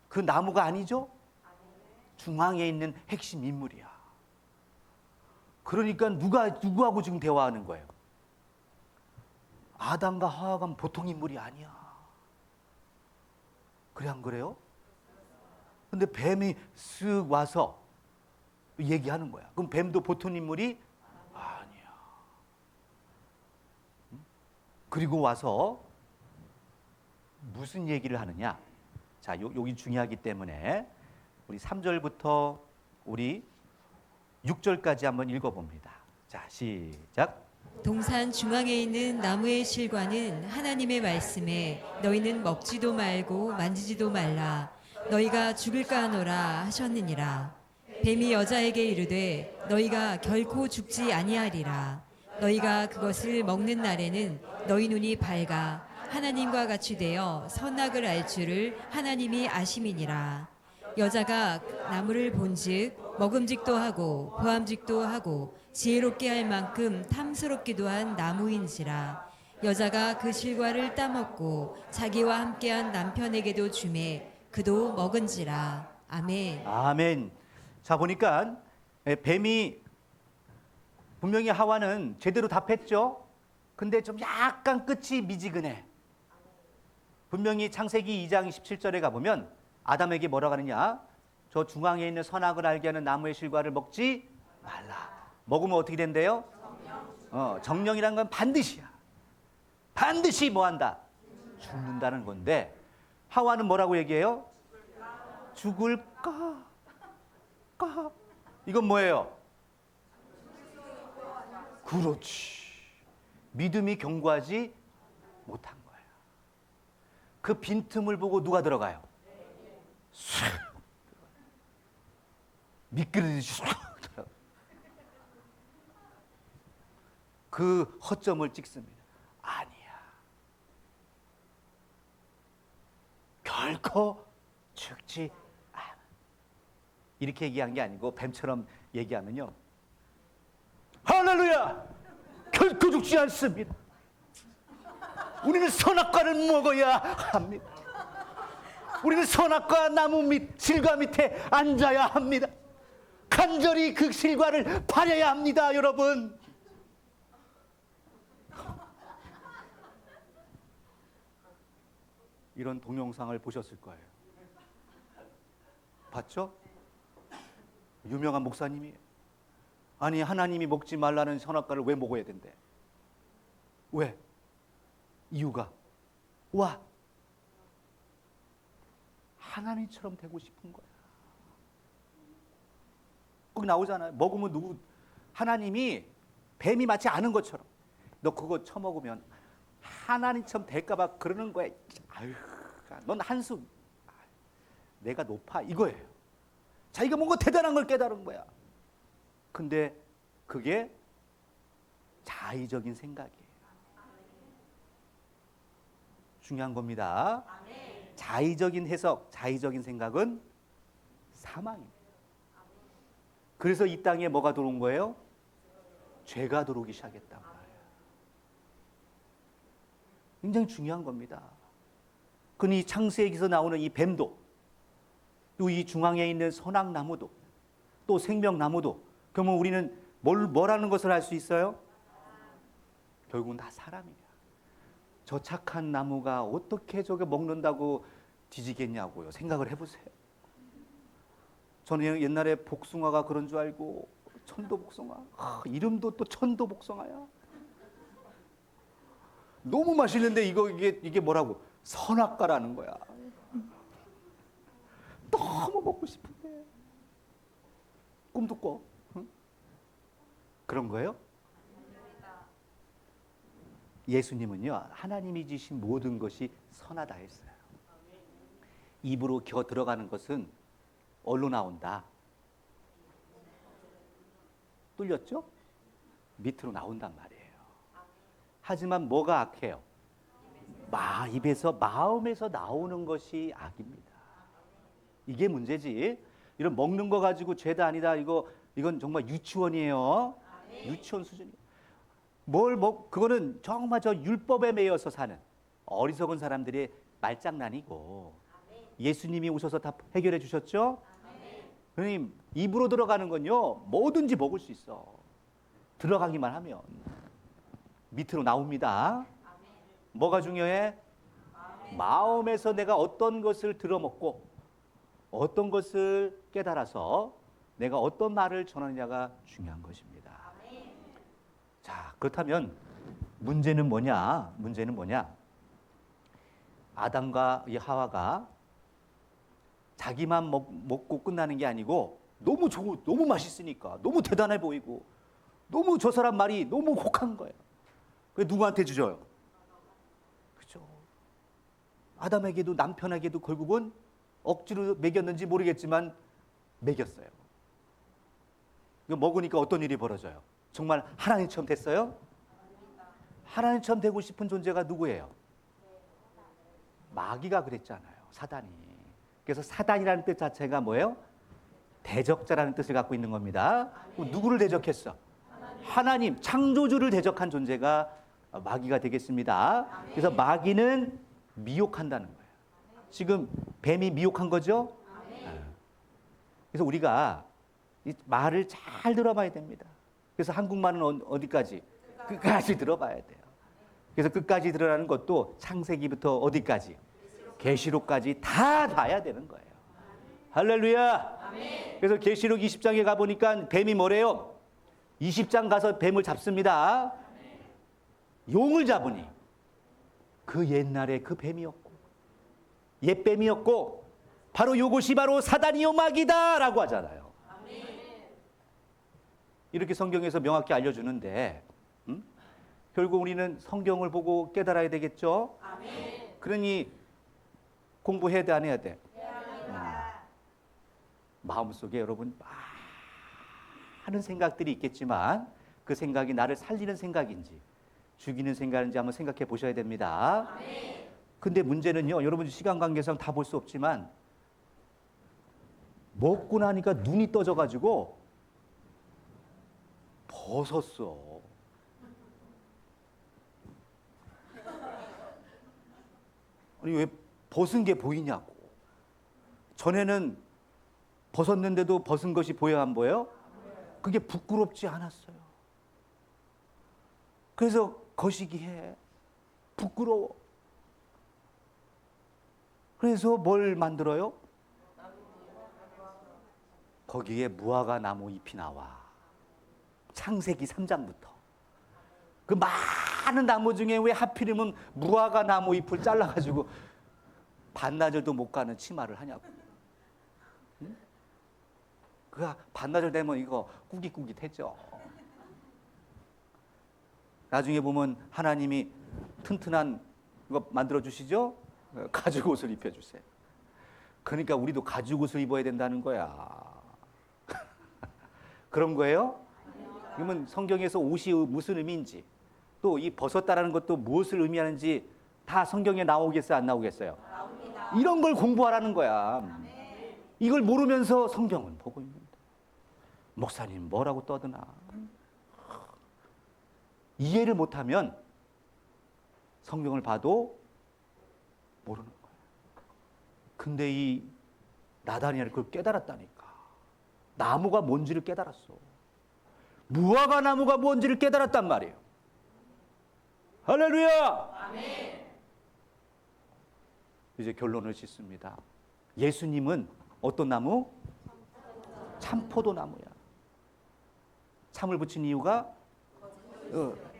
그 나무가 아니죠? 중앙에 있는 핵심 인물이야. 그러니까 누구하고 지금 대화하는 거예요? 아담과 하와가 보통 인물이 아니야. 그래 안 그래요? 근데 뱀이 쓱 와서 얘기하는 거야. 그럼 뱀도 보통 인물이 아니야. 그리고 와서 무슨 얘기를 하느냐? 자, 여기 중요하기 때문에 우리 3절부터 우리 6절까지 한번 읽어봅니다. 자, 시작. 동산 중앙에 있는 나무의 실과는 하나님의 말씀에 너희는 먹지도 말고 만지지도 말라 너희가 죽을까 하노라 하셨느니라. 뱀이 여자에게 이르되 너희가 결코 죽지 아니하리라. 너희가 그것을 먹는 날에는 너희 눈이 밝아 하나님과 같이 되어 선악을 알 줄을 하나님이 아심이니라. 여자가 나무를 본즉 먹음직도 하고 보암직도 하고 지혜롭게 할 만큼 탐스럽기도 한 나무인지라. 여자가 그 실과를 따먹고 자기와 함께한 남편에게도 주매 그도 먹은지라. 아멘. 아멘. 자, 보니까 뱀이 분명히 하와는 제대로 답했죠. 근데 좀 약간 끝이 미지근해. 분명히 창세기 2장 17절에 가보면 아담에게 뭐라고 하느냐? 저 중앙에 있는 선악을 알게 하는 나무의 실과를 먹지 말라. 먹으면 어떻게 된대요? 정령이란 건 반드시야. 반드시 뭐한다? 죽는다는 건데 하와는 뭐라고 얘기해요? 죽을까? 이건 뭐예요? 그렇지. 믿음이 견고하지 못한 거야. 그 빈틈을 보고 누가 들어가요? 쑥 미끄러지듯이 쑥 들어가요. 그 허점을 찍습니다. 아니야. 결코 죽지 않아. 이렇게 얘기한 게 아니고 뱀처럼 얘기하면요. 할렐루야! 결코 죽지 않습니다. 우리는 선악과를 먹어야 합니다. 우리는 선악과 나무 밑, 실과 밑에 앉아야 합니다. 간절히 그 실과를 바려야 합니다, 여러분. 이런 동영상을 보셨을 거예요. 봤죠? 유명한 목사님이에요. 아니, 하나님이 먹지 말라는 선악과를 왜 먹어야 된대? 왜? 이유가 와 하나님처럼 되고 싶은 거야. 거기 나오잖아요. 먹으면 누구 하나님이 뱀이 맞지 않은 것처럼 너 그거 처먹으면 하나님처럼 될까봐 그러는 거야. 아유, 넌 한숨. 내가 높아 이거예요. 자기가 뭔가 대단한 걸 깨달은 거야. 근데 그게 자의적인 생각이에요. 중요한 겁니다. 자의적인 해석, 자의적인 생각은 사망입니다. 그래서 이 땅에 뭐가 들어온 거예요? 죄가 들어오기 시작했단 말이에요. 굉장히 중요한 겁니다. 그니 창세기에서 나오는 이 뱀도 또 이 중앙에 있는 선악나무도 또 생명나무도 그러면 우리는 뭐라는 것을 알 수 있어요? 결국은 다 사람이야. 저 착한 나무가 어떻게 저게 먹는다고 뒤지겠냐고요. 생각을 해보세요. 저는 옛날에 복숭아가 그런 줄 알고 천도복숭아. 이름도 또 천도복숭아야. 너무 맛있는데 이게 뭐라고? 선악과라는 거야. 너무 먹고 싶은데 꿈도 꿔. 응? 그런 거예요? 예수님은요, 하나님이 주신 모든 것이 선하다 했어요. 입으로 겨 들어가는 것은 어디로 나온다? 뚫렸죠? 밑으로 나온단 말이에요. 하지만 뭐가 악해요? 입에서, 마음에서 나오는 것이 악입니다. 이게 문제지. 이런 먹는 거 가지고 죄다 아니다. 이건 정말 유치원이에요. 유치원 수준이에요. 그거는 정말 저 율법에 매여서 사는 어리석은 사람들의 말장난이고 예수님이 오셔서 다 해결해 주셨죠? 그러니 입으로 들어가는 건요, 뭐든지 먹을 수 있어. 들어가기만 하면 밑으로 나옵니다. 뭐가 중요해? 마음에서 내가 어떤 것을 들어먹고 어떤 것을 깨달아서 내가 어떤 말을 전하느냐가 중요한 것입니다. 자, 그렇다면 문제는 뭐냐? 아담과 이 하와가 자기만 먹고 끝나는 게 아니고 너무 좋고 너무 맛있으니까 너무 대단해 보이고 너무 저 사람 말이 너무 혹한 거예요. 그게 누구한테 주져요? 그죠? 아담에게도 남편에게도 결국은 억지로 먹였는지 모르겠지만 먹였어요. 먹으니까 어떤 일이 벌어져요? 정말 하나님처럼 됐어요? 하나님처럼 되고 싶은 존재가 누구예요? 마귀가 그랬잖아요. 사단이. 그래서 사단이라는 뜻 자체가 뭐예요? 대적자라는 뜻을 갖고 있는 겁니다. 누구를 대적했어? 하나님, 창조주를 대적한 존재가 마귀가 되겠습니다. 그래서 마귀는 미혹한다는 거예요. 지금 뱀이 미혹한 거죠? 그래서 우리가 이 말을 잘 들어봐야 됩니다. 그래서 한국말은 어디까지? 끝까지 들어봐야 돼요. 그래서 끝까지 들으라는 것도 창세기부터 어디까지? 계시록까지 다 봐야 되는 거예요. 할렐루야. 그래서 계시록 20장에 가보니까 뱀이 뭐래요? 20장 가서 뱀을 잡습니다. 용을 잡으니 그 옛날에 그 뱀이었고 옛뱀이었고 바로 요것이 바로 사단이요 마귀다 라고 하잖아요. 이렇게 성경에서 명확히 알려주는데 결국 우리는 성경을 보고 깨달아야 되겠죠. 그러니 공부해야 돼 안 해야 돼? 마음속에 여러분 많은 생각들이 있겠지만 그 생각이 나를 살리는 생각인지 죽이는 생각인지 한번 생각해 보셔야 됩니다. 근데 문제는요, 여러분 시간 관계상 다 볼 수 없지만 먹고 나니까 눈이 떠져가지고 벗었어. 아니 왜 벗은 게 보이냐고. 전에는 벗었는데도 벗은 것이 보여 안 보여? 그게 부끄럽지 않았어요. 그래서 거시기해. 부끄러워. 그래서 뭘 만들어요? 거기에 무화과 나무 잎이 나와. 창세기 3장부터. 그 많은 나무 중에 왜 하필이면 무화과 나무 잎을 잘라가지고 반나절도 못 가는 치마를 하냐고. 응? 그 반나절 되면 이거 꾸깃꾸깃했죠. 나중에 보면 하나님이 튼튼한 이거 만들어 주시죠? 가죽 옷을 입혀 주세요. 그러니까 우리도 가죽 옷을 입어야 된다는 거야. 그런 거예요? 그러면 성경에서 옷이 무슨 의미인지 또 이 벗었다라는 것도 무엇을 의미하는지 다 성경에 나오겠어요? 안 나오겠어요? 나옵니다. 이런 걸 공부하라는 거야. 이걸 모르면서 성경을 보고 있는데 목사님 뭐라고 떠드나. 이해를 못하면 성경을 봐도 모르는 거예요. 근데 이 나다니엘이 그걸 깨달았다니까. 나무가 뭔지를 깨달았어. 무화과 나무가 뭔지를 깨달았단 말이에요. 할렐루야! 아멘. 이제 결론을 짓습니다. 예수님은 어떤 나무? 참포도 나무야. 참을 붙인 이유가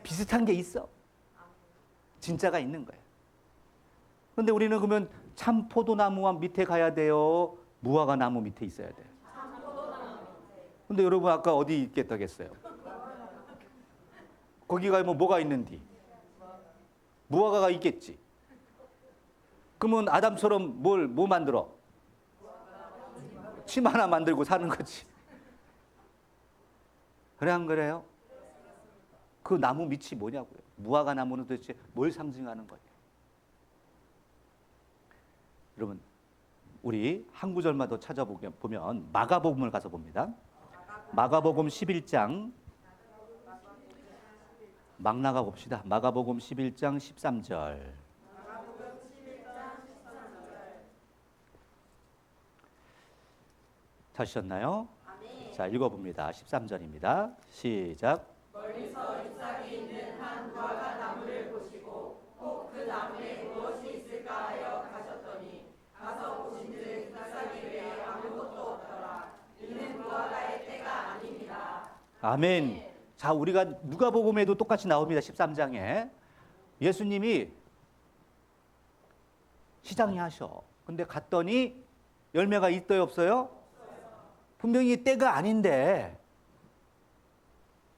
비슷한 게 있어. 진짜가 있는 거야. 그런데 우리는 그러면 참포도 나무와 밑에 가야 돼요? 무화과 나무 밑에 있어야 돼요? 근데 여러분 아까 어디 있겠다고 했어요? 거기 가면 뭐가 있는디? 무화과가 있겠지. 그러면 아담처럼 뭐 만들어? 침 하나 만들고 사는 거지. 그래 안 그래요? 그 나무 밑이 뭐냐고요? 무화과 나무는 도대체 뭘 상징하는 거냐? 여러분 우리 한 구절만 더 찾아보면 마가복음을 가서 봅니다. 마가복음 11장 막 나가 봅시다. 마가복음 11장 13절. 찾으셨나요? 자, 읽어봅니다. 13절입니다. 시작. 멀리서 잎사귀 있는 한 무화과 나무를 보시고 꼭 그 나무에 무엇이 있을까 하여 가셨더니 가서 보신즉 잎사귀 외에 아무것도 없더라. 이는 무화과의 때가 아닙니다. 아멘. 자, 우리가 누가복음에도 똑같이 나옵니다. 13장에. 예수님이 시장에 하셔. 근데 갔더니 열매가 있어요, 없어요? 분명히 때가 아닌데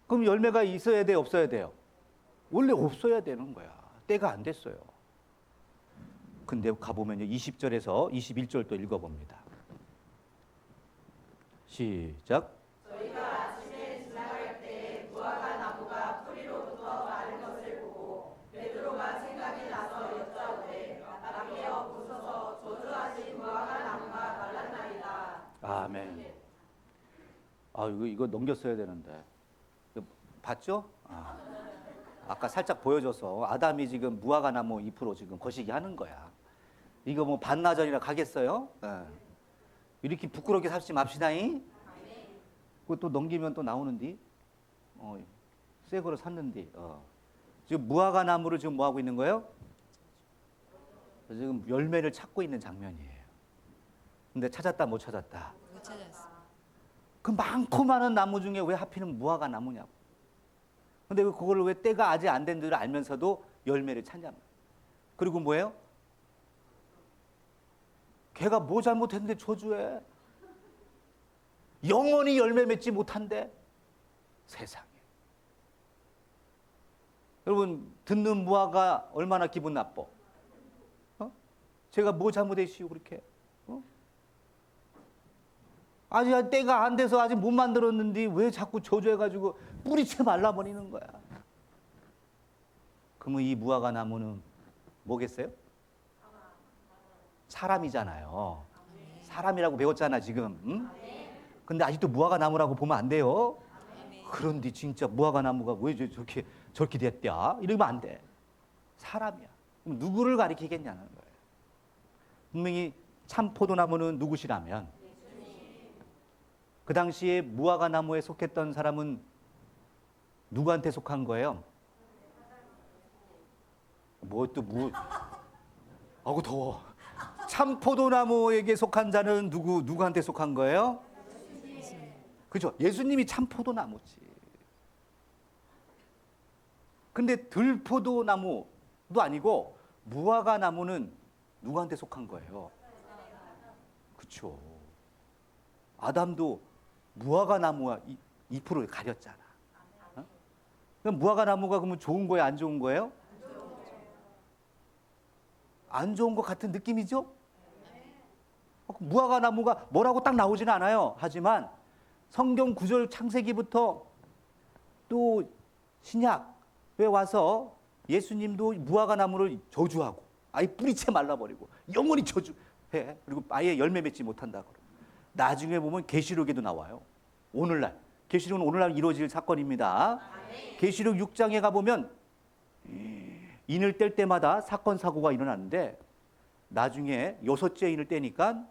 그럼 열매가 있어야 돼요, 없어야 돼요? 원래 없어야 되는 거야. 때가 안 됐어요. 근데 가보면요 20절에서 21절 또 읽어봅니다. 시작. 저희가 아침에 지나갈 때 무화과 나무가 뿌리로부터 마른 것을 보고 베드로가 생각이 나서 여짜오되 라비여 보소서 저주하신 무화과 나무가 말랐나이다. 아멘. 아 이거 넘겼어야 되는데 봤죠? 아까 살짝 보여줘서 아담이 지금 무화과 나무 잎으로 지금 거시기 하는 거야. 이거 뭐 반나절이나 가겠어요? 예. 이렇게 부끄럽게 살지 맙시다잉. 그거 또 넘기면 또 나오는디. 새 거를 샀는데. 지금 무화과 나무를 지금 뭐 하고 있는 거예요? 지금 열매를 찾고 있는 장면이에요. 근데 찾았다 못 찾았다. 못 찾았어. 그 많고 많은 나무 중에 왜 하필은 무화과 나무냐고. 근데 그거를 왜 때가 아직 안 된 줄 알면서도 열매를 찾냐. 그리고 뭐예요? 걔가 뭐 잘못했는데 저주해. 영원히 열매 맺지 못한대. 세상에. 여러분 듣는 무화과 얼마나 기분 나빠. 제가 뭐 잘못했시오 그렇게. 아직 때가 안 돼서 아직 못 만들었는데 왜 자꾸 저주해가지고 뿌리채 말라버리는 거야. 그러면 이 무화과 나무는 뭐겠어요? 사람이잖아요. 사람이라고 배웠잖아 지금. 응? 근데 아직도 무화과 나무라고 보면 안 돼요. 그런데 진짜 무화과 나무가 왜 저렇게 됐냐? 이러면 안 돼. 사람이야. 그럼 누구를 가리키겠냐는 거예요. 분명히 참 포도나무는 누구시라면 그 당시에 무화과 나무에 속했던 사람은 누구한테 속한 거예요? 아우 더워. 참 포도나무에게 속한 자는 누구한테 속한 거예요? 그죠? 예수님이 참 포도나무지. 근데 들포도나무도 아니고 무화과 나무는 누구한테 속한 거예요? 그렇죠. 아담도 무화과 나무와 잎으로 가렸잖아. 그럼 무화과 나무가 그러면 좋은 거예요, 안 좋은 거예요? 안 좋은 것 같은 느낌이죠? 무화과 나무가 뭐라고 딱 나오지는 않아요. 하지만 성경 구절 창세기부터 또 신약에 와서 예수님도 무화과 나무를 저주하고 아예 뿌리채 말라버리고 영원히 저주해. 그리고 아예 열매 맺지 못한다. 나중에 보면 계시록에도 나와요. 오늘날 계시록은 오늘날 이루어질 사건입니다. 계시록 6장에 가보면 인을 뗄 때마다 사건 사고가 일어나는데 나중에 6째 인을 떼니까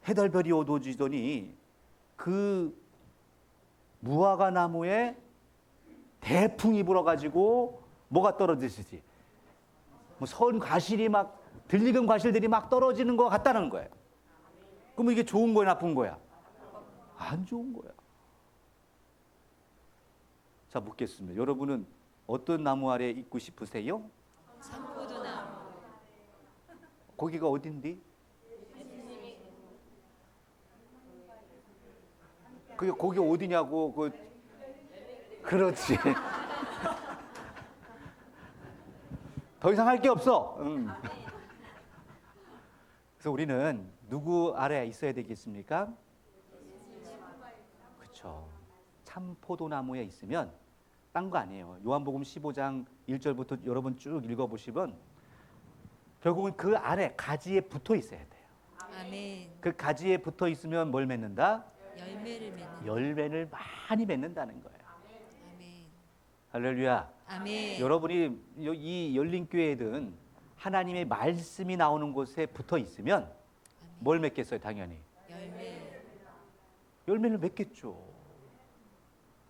해달별이 어두워지더니 그 무화과 나무에 대풍이 불어가지고 뭐가 떨어지지? 뭐 선 과실이 막 들리는 과실들이 막 떨어지는 것 같다는 거예요. 그러면 이게 좋은 거야, 나쁜 거야? 안 좋은 거야. 자, 묻겠습니다. 여러분은 어떤 나무 아래 있고 싶으세요? 참포도나무. 거기가 어딘디? 그게 거기 어디냐고? 그렇지. 더 이상 할 게 없어. 그래서 우리는 누구 아래 있어야 되겠습니까? 그렇죠. 참 포도나무에 있으면 딴 거 아니에요. 요한복음 15장 1절부터 여러분 쭉 읽어보시면 결국은 그 안에 가지에 붙어 있어야 돼요. 아멘. 그 가지에 붙어 있으면 뭘 맺는다? 열매를 맺는. 열매를 많이 맺는다는 거예요. 아멘. 할렐루야. 아멘. 여러분이 이 열린교회든 하나님의 말씀이 나오는 곳에 붙어 있으면 뭘 맺겠어요? 당연히 열매를 맺겠죠.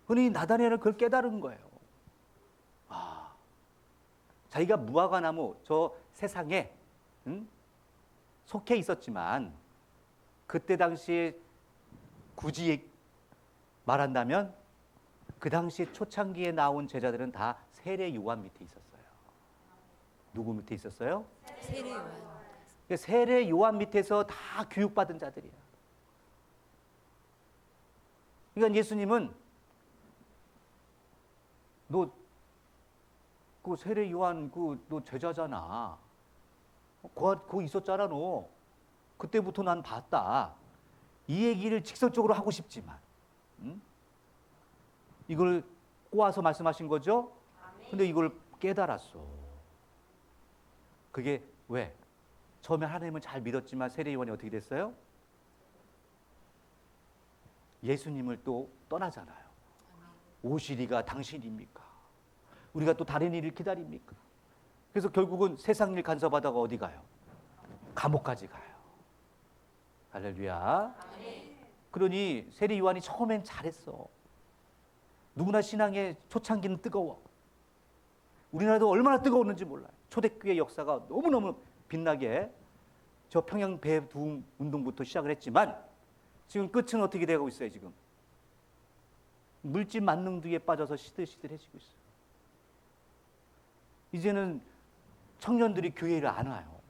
흔히 나다니엘은 그걸 깨달은 거예요. 자기가 무화과 나무 저 세상에 속해 있었지만 그때 당시에 굳이 말한다면 그 당시 초창기에 나온 제자들은 다 세례 요한 밑에 있었어요. 누구 밑에 있었어요? 세례 요한. 세례 요한 밑에서 다 교육받은 자들이야. 그러니까 예수님은 너 그 세례 요한 너 제자잖아. 그거 있었잖아 너. 그때부터 난 봤다. 이 얘기를 직설적으로 하고 싶지만 이걸 꼬아서 말씀하신 거죠? 근데 이걸 깨달았어. 그게 왜? 처음에 하나님을 잘 믿었지만 세례 요한이 어떻게 됐어요? 예수님을 또 떠나잖아요. 오시리가 당신입니까? 우리가 또 다른 일을 기다립니까? 그래서 결국은 세상 일 간섭하다가 어디 가요? 감옥까지 가요. 할렐루야. 그러니 세례 요한이 처음엔 잘했어. 누구나 신앙의 초창기는 뜨거워. 우리나라도 얼마나 뜨거웠는지 몰라요. 초대교회 역사가 너무너무 빛나게 저 평양 배부흥 운동부터 시작을 했지만 지금 끝은 어떻게 되고 있어요? 지금 물질 만능주의에 빠져서 시들시들해지고 있어요. 이제는 청년들이 교회를 안 와요.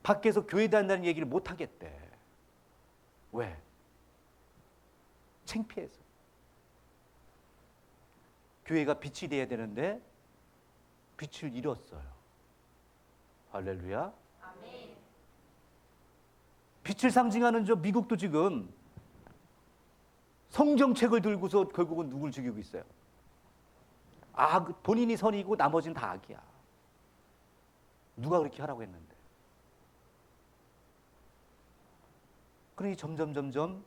밖에서 교회 다닌다는 얘기를 못 하겠대. 왜? 창피해서. 교회가 빛이 돼야 되는데 빛을 잃었어요. 할렐루야. 아멘. 빛을 상징하는 저 미국도 지금 성경책을 들고서 결국은 누굴 죽이고 있어요? 본인이 선이고 나머지는 다 악이야. 누가 그렇게 하라고 했는데. 그러니 점점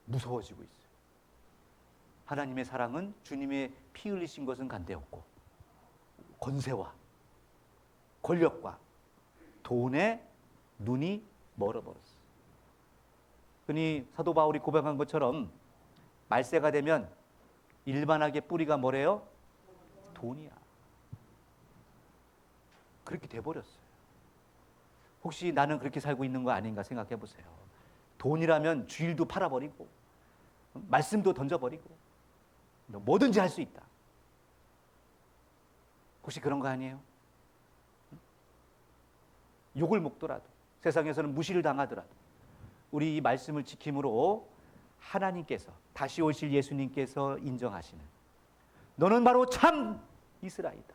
무서워지고 있어요. 하나님의 사랑은 주님의 피 흘리신 것은 간대였고 권세와 권력과 돈에 눈이 멀어버렸어요. 그러니 사도 바울이 고백한 것처럼 말세가 되면 일반하게 뿌리가 뭐래요? 돈이야. 그렇게 돼버렸어요. 혹시 나는 그렇게 살고 있는 거 아닌가 생각해 보세요. 돈이라면 주일도 팔아버리고 말씀도 던져버리고 뭐든지 할 수 있다. 혹시 그런 거 아니에요? 욕을 먹더라도 세상에서는 무시를 당하더라도 우리 이 말씀을 지킴으로 하나님께서 다시 오실 예수님께서 인정하시는 너는 바로 참 이스라엘이다.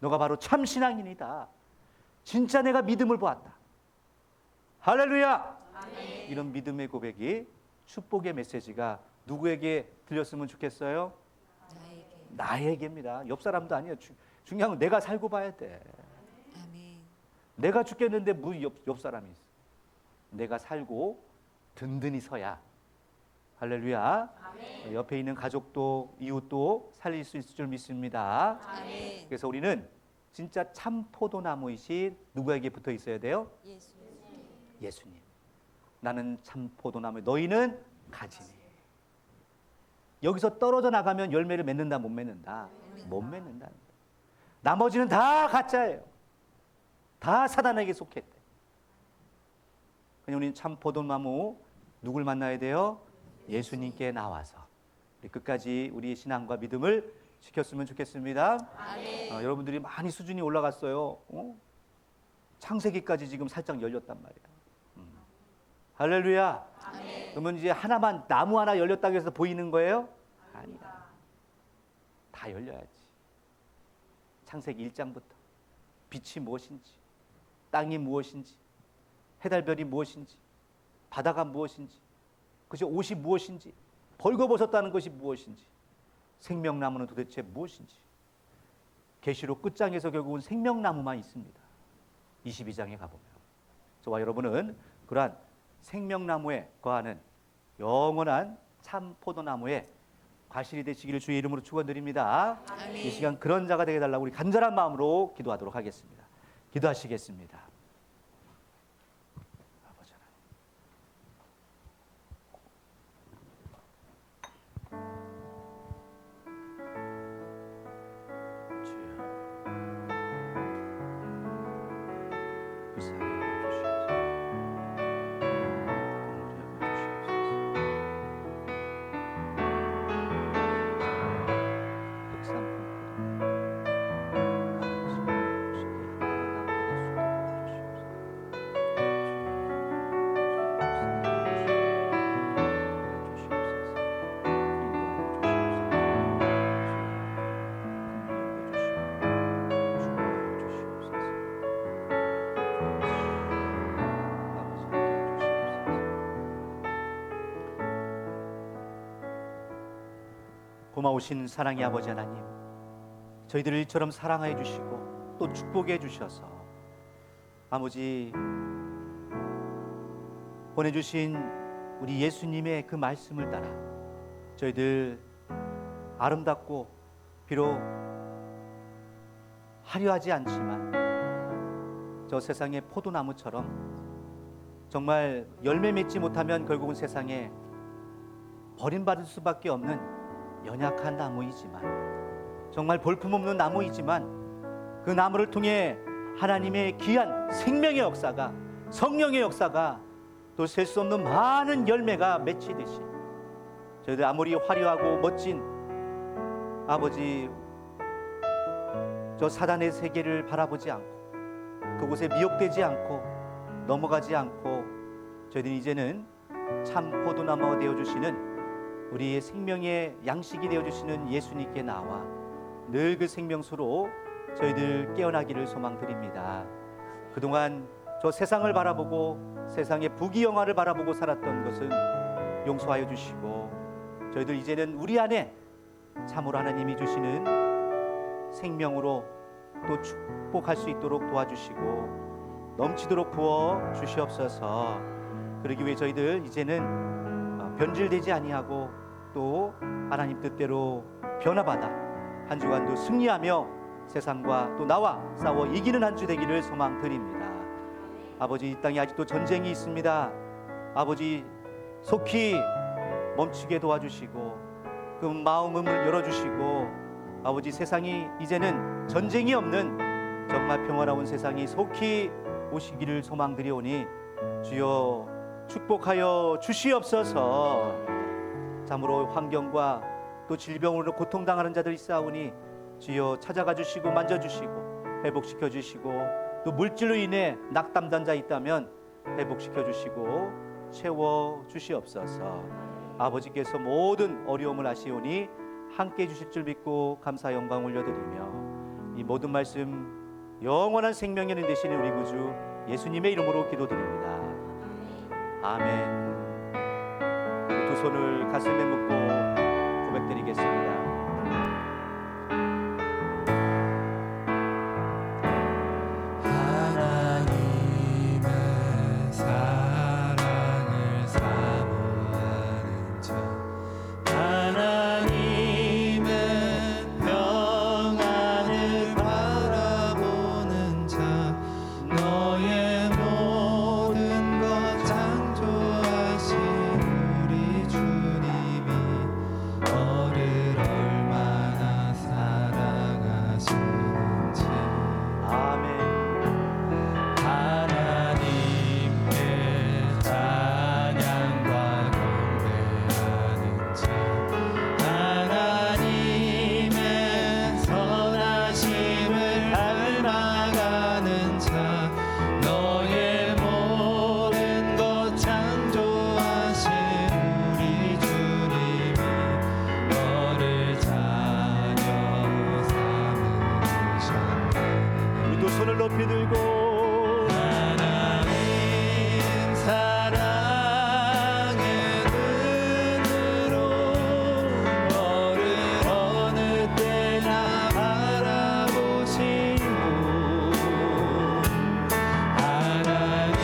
너가 바로 참 신앙인이다. 진짜 내가 믿음을 보았다. 할렐루야. 아멘. 이런 믿음의 고백이 축복의 메시지가 누구에게 들렸으면 좋겠어요? 나에게입니다. 옆 사람도 아니에요. 중요한 건 내가 살고 봐야 돼. 아멘. 내가 죽겠는데 뭐 옆 사람이 있어. 내가 살고 든든히 서야. 할렐루야. 아멘. 옆에 있는 가족도 이웃도 살릴 수 있을 줄 믿습니다. 아멘. 그래서 우리는 진짜 참 포도나무이신 누구에게 붙어 있어야 돼요? 예수님. 나는 참 포도나무, 너희는 가지니. 여기서 떨어져 나가면 열매를 맺는다, 못 맺는다? 못 맺는다. 나머지는 다 가짜예요. 다 사단에게 속했대. 그냥 우리는 참 포도나무 누굴 만나야 돼요? 예수님께 나와서 우리 끝까지 우리의 신앙과 믿음을 지켰으면 좋겠습니다. 여러분들이 많이 수준이 올라갔어요. 창세기까지 지금 살짝 열렸단 말이에요. 할렐루야. 아멘. 그러면 이제 하나만 나무 하나 열렸다고 해서 보이는 거예요? 아니다. 다 열려야지. 창세기 1장부터 빛이 무엇인지, 땅이 무엇인지, 해달별이 무엇인지, 바다가 무엇인지, 그것이 옷이 무엇인지, 벌거벗었다는 것이 무엇인지, 생명나무는 도대체 무엇인지. 계시록 끝장에서 결국은 생명나무만 있습니다. 22장에 가보면. 저와 여러분은 그러한 생명나무에 거하는 영원한 참 포도나무에 과실이 되시기를 주의 이름으로 축원드립니다. 아멘. 이 시간 그런 자가 되게 달라고 우리 간절한 마음으로 기도하도록 하겠습니다. 기도하시겠습니다. 아버지 하나님. 주여 불쌍히 여겨주시옵소서. 고마우신 사랑의 아버지 하나님, 저희들을 이처럼 사랑해 주시고 또 축복해 주셔서 아버지 보내주신 우리 예수님의 그 말씀을 따라 저희들 아름답고 비록 화려하지 않지만 저 세상의 포도나무처럼 정말 열매 맺지 못하면 결국은 세상에 버림받을 수밖에 없는 연약한 나무이지만 정말 볼품없는 나무이지만 그 나무를 통해 하나님의 귀한 생명의 역사가, 성령의 역사가 또 셀 수 없는 많은 열매가 맺히듯이 저희들 아무리 화려하고 멋진 아버지 저 사단의 세계를 바라보지 않고 그곳에 미혹되지 않고 넘어가지 않고 저희들이 이제는 참 포도나무가 되어주시는 우리의 생명의 양식이 되어주시는 예수님께 나와 늘 그 생명수로 저희들 깨어나기를 소망드립니다. 그동안 저 세상을 바라보고 세상의 부귀영화를 바라보고 살았던 것은 용서하여 주시고 저희들 이제는 우리 안에 참으로 하나님이 주시는 생명으로 또 축복할 수 있도록 도와주시고 넘치도록 부어 주시옵소서. 그러기 위해 저희들 이제는 변질되지 아니하고 또 하나님 뜻대로 변화받아 한 주간도 승리하며 세상과 또 나와 싸워 이기는 한 주 되기를 소망드립니다. 아버지, 이 땅에 아직도 전쟁이 있습니다. 아버지, 속히 멈추게 도와주시고 그 마음을 열어주시고 아버지, 세상이 이제는 전쟁이 없는 정말 평화로운 세상이 속히 오시기를 소망드리오니 주여 축복하여 주시옵소서. 참으로 환경과 또 질병으로 고통당하는 자들이 있사오니 주여 찾아가 주시고 만져주시고 회복시켜 주시고 또 물질로 인해 낙담단 자 있다면 회복시켜 주시고 채워 주시옵소서. 아버지께서 모든 어려움을 아시오니 함께 주실 줄 믿고 감사 영광 올려드리며 이 모든 말씀 영원한 생명의 은 되시는 우리 구주 예수님의 이름으로 기도드립니다. 아멘. 두 손을 가슴에 묻고 고백드리겠습니다. 손을 높이 들고 하나님 사랑의 눈으로 너를 어느 때나 바라보시고 하나님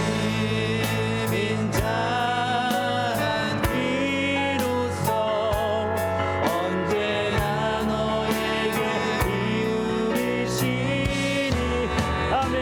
인자한 귀로서 언제나 너에게 기울이시니 아멘.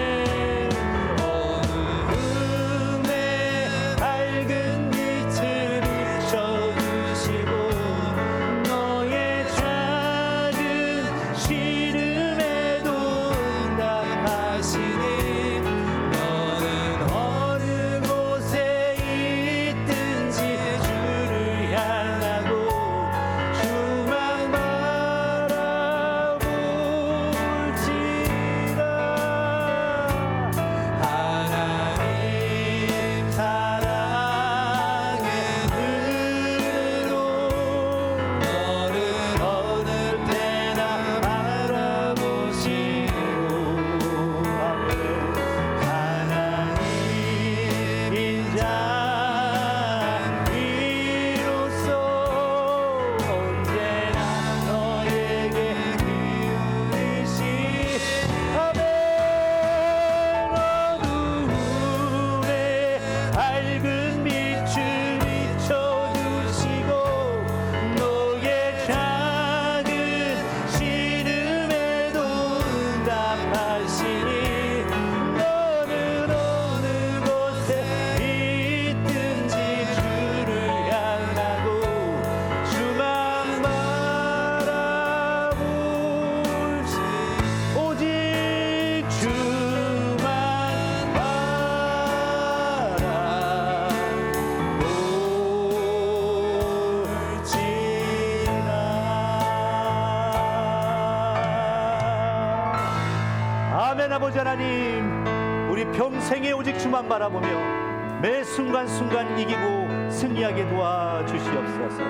아버지 하나님, 우리 평생에 오직 주만 바라보며 매 순간순간 이기고 승리하게 도와주시옵소서.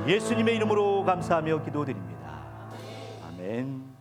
예수님의 이름으로 감사하며 기도드립니다. 아멘.